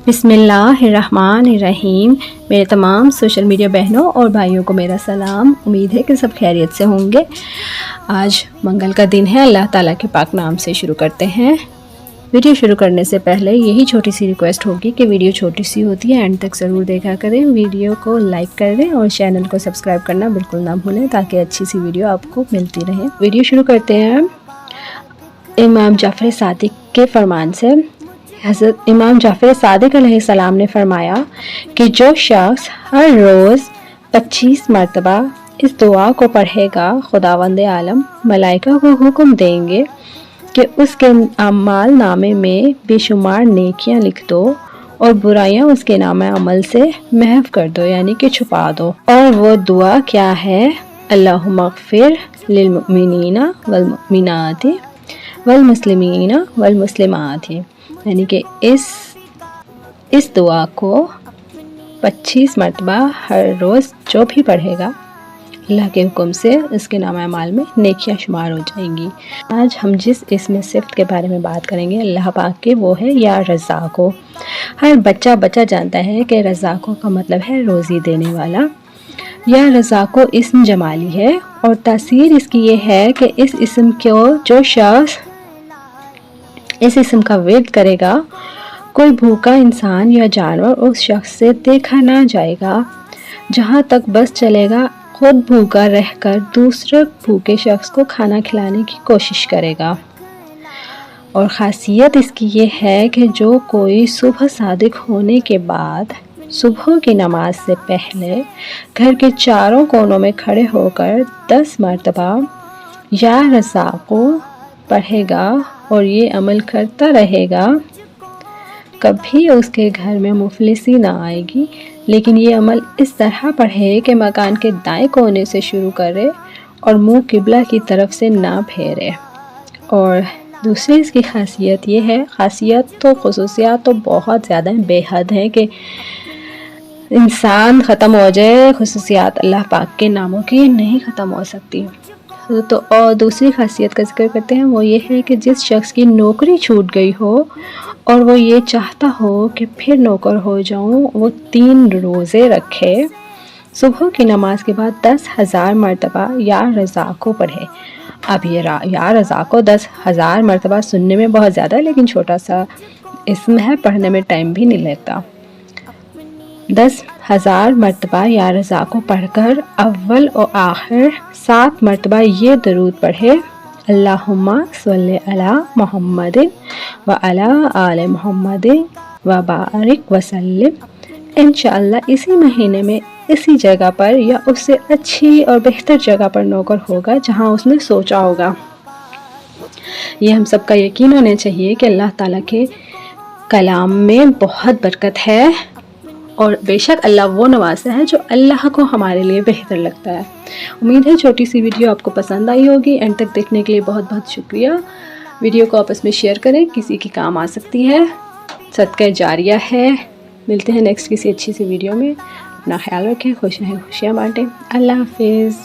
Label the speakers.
Speaker 1: बिस्मिल्लाहिर्रहमानिर्रहीम। मेरे तमाम सोशल मीडिया बहनों और भाइयों को मेरा सलाम। उम्मीद है कि सब खैरियत से होंगे। आज मंगल का दिन है। अल्लाह ताला के पाक नाम से शुरू करते हैं। वीडियो शुरू करने से पहले यही छोटी सी रिक्वेस्ट होगी कि वीडियो छोटी सी होती है, एंड तक ज़रूर देखा करें। वीडियो को लाइक कर दें और चैनल को सब्सक्राइब करना बिल्कुल ना भूलें ताकि अच्छी सी वीडियो आपको मिलती रहे। वीडियो शुरू करते हैं इमाम जाफ़र सादिक के फरमान से। हज़रत इमाम जाफ़र सादिक अलैहिस्सलाम ने फरमाया कि जो शख्स हर रोज़ 25 मरतबा इस दुआ को पढ़ेगा, खुदावंद आलम मलाइका को हुक्म देंगे कि उसके अमाल नामे में बेशुमार नेकियां लिख दो और बुराइयां उसके नामे अमल से महव कर दो, यानी कि छुपा दो। और वो दुआ क्या है? अल्लाहुम्मा अग़फ़िर लिल मुमिनीना वल मुमिनाति वल मुस्लिमीना वल मुस्लिमाति, यानी कि इस दुआ को 25 मरतबा हर रोज़ जो भी पढ़ेगा, अल्लाह के हुक्म से उसके नाम अमाल में नेकियां शुमार हो जाएंगी। आज हम जिस इसमें सिफ्त के बारे में बात करेंगे अल्लाह पाक के, वो है या रज़्ज़ाक़ो। हर बच्चा जानता है कि रज़्ज़ाक़ो का मतलब है रोज़ी देने वाला। या रज़्ज़ाक़ो इस्म जमाली है और तासीर इसकी ये है कि इस इस्म को जो शख्स इस इस्म का विर्द करेगा, कोई भूखा इंसान या जानवर उस शख्स से देखा ना जाएगा। जहाँ तक बस चलेगा खुद भूखा रहकर दूसरे भूखे शख्स को खाना खिलाने की कोशिश करेगा। और ख़ासियत इसकी ये है कि जो कोई सुबह सादिक होने के बाद सुबह की नमाज से पहले घर के चारों कोनों में खड़े होकर 10 मरतबा या रज़्ज़ाक़ो पढ़ेगा और ये अमल करता रहेगा, कभी उसके घर में मुफलिसी ना आएगी। लेकिन ये अमल इस तरह पढ़े कि मकान के दाएं कोने से शुरू करे और मुंह किबला की तरफ से ना फेरे। और दूसरी इसकी खासियत ये है, खासियत तो खुसूसियात तो बहुत ज़्यादा बेहद हैं कि इंसान ख़त्म हो जाए, खुसूसियात अल्लाह पाक के नामों की नहीं ख़त्म हो सकती। तो और दूसरी खासियत का जिक्र करते हैं, वो ये है कि जिस शख्स की नौकरी छूट गई हो और वो ये चाहता हो कि फिर नौकर हो जाऊं, वो 3 रोज़े रखे। सुबह की नमाज के बाद 10,000 मरतबा या रज़्ज़ाक़ो पढ़े। अब ये या रज़्ज़ाक़ो 10,000 मरतबा सुनने में बहुत ज़्यादा, लेकिन छोटा सा इसमें है, पढ़ने में टाइम भी नहीं लगता। 10,000 मरतबा या रज़्ज़ाक़ो पढ़कर अव्वल और आखिर 7 मरतबा ये दरूद पढ़े, अल्लाहुम्मा सल्लि अला मुहम्मदिन व अला आले मुहम्मदिन व बारिक वसल्लिम। इंशाअल्लाह इसी महीने में इसी जगह पर या उससे अच्छी और बेहतर जगह पर नौकर होगा जहां उसने सोचा होगा। ये हम सबका यकीन होना चाहिए कि अल्लाह ताला के कलाम में बहुत बरकत है और बेशक अल्लाह वो नवाज़ता है जो अल्लाह को हमारे लिए बेहतर लगता है। उम्मीद है छोटी सी वीडियो आपको पसंद आई होगी। एंड तक देखने के लिए बहुत बहुत शुक्रिया। वीडियो को आपस में शेयर करें, किसी के काम आ सकती है, सदका जारिया है। मिलते हैं नेक्स्ट किसी अच्छी सी वीडियो में। अपना ख्याल रखें, खुश रहें, खुशियाँ बांटें। अल्लाह हाफिज़।